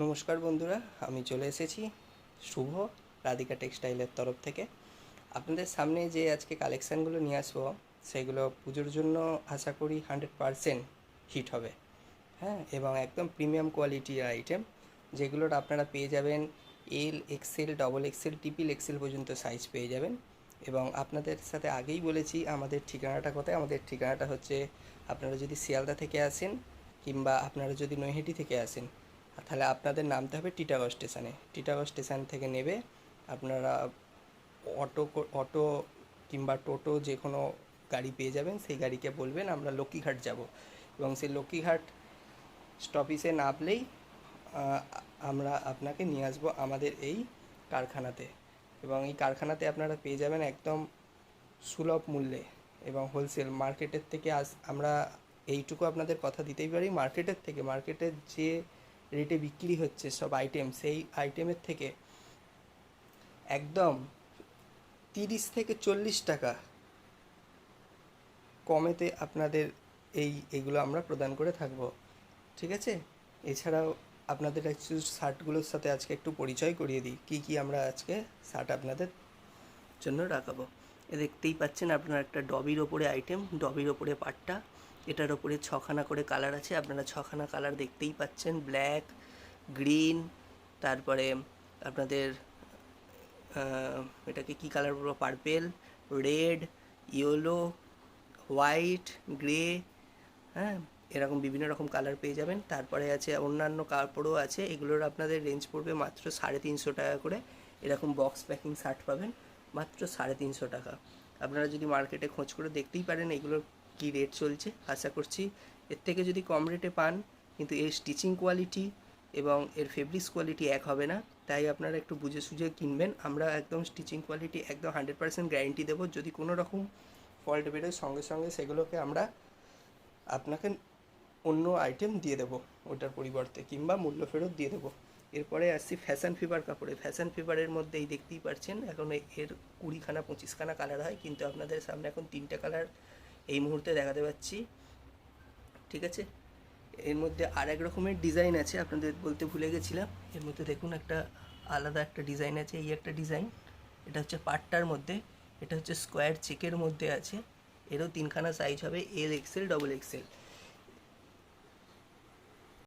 নমস্কার বন্ধুরা, আমি চলে এসেছি শুভ রাধিকা টেক্সটাইলের তরফ থেকে। আপনাদের সামনে যে আজকে কালেকশানগুলো নিয়ে আসবো সেগুলো পুজোর জন্য আশা করি 100% হিট হবে। হ্যাঁ, এবং একদম প্রিমিয়াম কোয়ালিটির আইটেম, যেগুলোর আপনারা পেয়ে যাবেন L XL, double XL, triple Excel পর্যন্ত সাইজ পেয়ে যাবেন। এবং আপনাদের সাথে আগেই বলেছি আমাদের ঠিকানাটা কোথায়। আমাদের ঠিকানাটা হচ্ছে, আপনারা যদি শিয়ালদা থেকে আসেন কিংবা আপনারা যদি নৈহাটি থেকে আসেন, তাহলে আপনাদের নামতে হবে টিটাগড় স্টেশনে। টিটাগড় স্টেশন থেকে নেবে আপনারা অটো কিংবা টোটো যে কোনো গাড়ি পেয়ে যাবেন। সেই গাড়িকে বলবেন আমরা লক্ষ্মীঘাট যাব, এবং সেই লক্ষ্মীঘাট স্টপেজে নামলেই আহ, আমরা আপনাকে নিয়ে আসবো আমাদের এই কারখানাতে। এবং এই কারখানাতে আপনারা পেয়ে যাবেন একদম সুলভ মূল্যে এবং হোলসেল মার্কেটের থেকে। আমরা এইটুকু আপনাদের কথা দিতেই পারি, মার্কেটের যে রেটে বিক্রি হচ্ছে সব আইটেম, সেই আইটেমের থেকে একদম 30 থেকে 40 টাকা কমেতে আপনাদের এইগুলো আমরা প্রদান করে থাকবো। ঠিক আছে? এছাড়াও আপনাদের একটু শার্টগুলোর সাথে আজকে একটু পরিচয় করিয়ে দিই, কী আমরা আজকে শার্ট আপনাদের জন্য রাখাবো। দেখতেই পাচ্ছেন আপনারা একটা ডবির ওপরে আইটেম, ডবির ওপরে পাটটা, এটার ওপরে 6খানা করে কালার আছে। আপনারা 6খানা কালার দেখতেই পাচ্ছেন, ব্ল্যাক, গ্রিন, তারপরে আপনাদের এটাকে কী কালার বলবো, purple, red, yellow, white, grey, হ্যাঁ, এরকম বিভিন্ন রকম কালার পেয়ে যাবেন। তারপরে আছে অন্যান্য কাপড়ও আছে, এগুলোর আপনাদের রেঞ্জ পড়বে মাত্র 350 টাকা করে। এরকম বক্স প্যাকিং শার্ট পাবেন মাত্র 350 টাকা। আপনারা যদি মার্কেটে খোঁজ করে দেখতেই পারেন এগুলোর কী রেট চলছে। আশা করছি এর থেকে যদি কম রেটে পান, কিন্তু এর স্টিচিং কোয়ালিটি এবং এর ফেব্রিক্স কোয়ালিটি এক হবে না, তাই আপনারা একটু বুঝে সুঝে কিনবেন। আমরা একদম স্টিচিং কোয়ালিটি একদম 100% গ্যারেন্টি দেবো। যদি কোনো রকম ফল্ট বেরোয় সঙ্গে সঙ্গে সেগুলোকে আমরা আপনাকে অন্য আইটেম দিয়ে দেবো ওটার পরিবর্তে, কিংবা মূল্য ফেরত দিয়ে দেবো। এরপরে আসছি ফ্যাশন ফিভার কাপড়ে। ফ্যাশন ফিভারের মধ্যে এই দেখতেই পাচ্ছেন এখন এর 20খানা 25খানা কালার হয়, কিন্তু আপনাদের সামনে এখন 3টে কালার এই মুহূর্তে দেখাতে পাচ্ছি। ঠিক আছে? এর মধ্যে আর এক রকমের ডিজাইন আছে, আপনাদের বলতে ভুলে গেছিলাম। এর মধ্যে দেখুন একটা আলাদা একটা ডিজাইন আছে, এই একটা ডিজাইন, এটা হচ্ছে পাটটার মধ্যে, এটা হচ্ছে স্কোয়ার চেকের মধ্যে আছে। এরও 3খানা সাইজ হবে, এল এক্সেল, ডবল এক্সেল।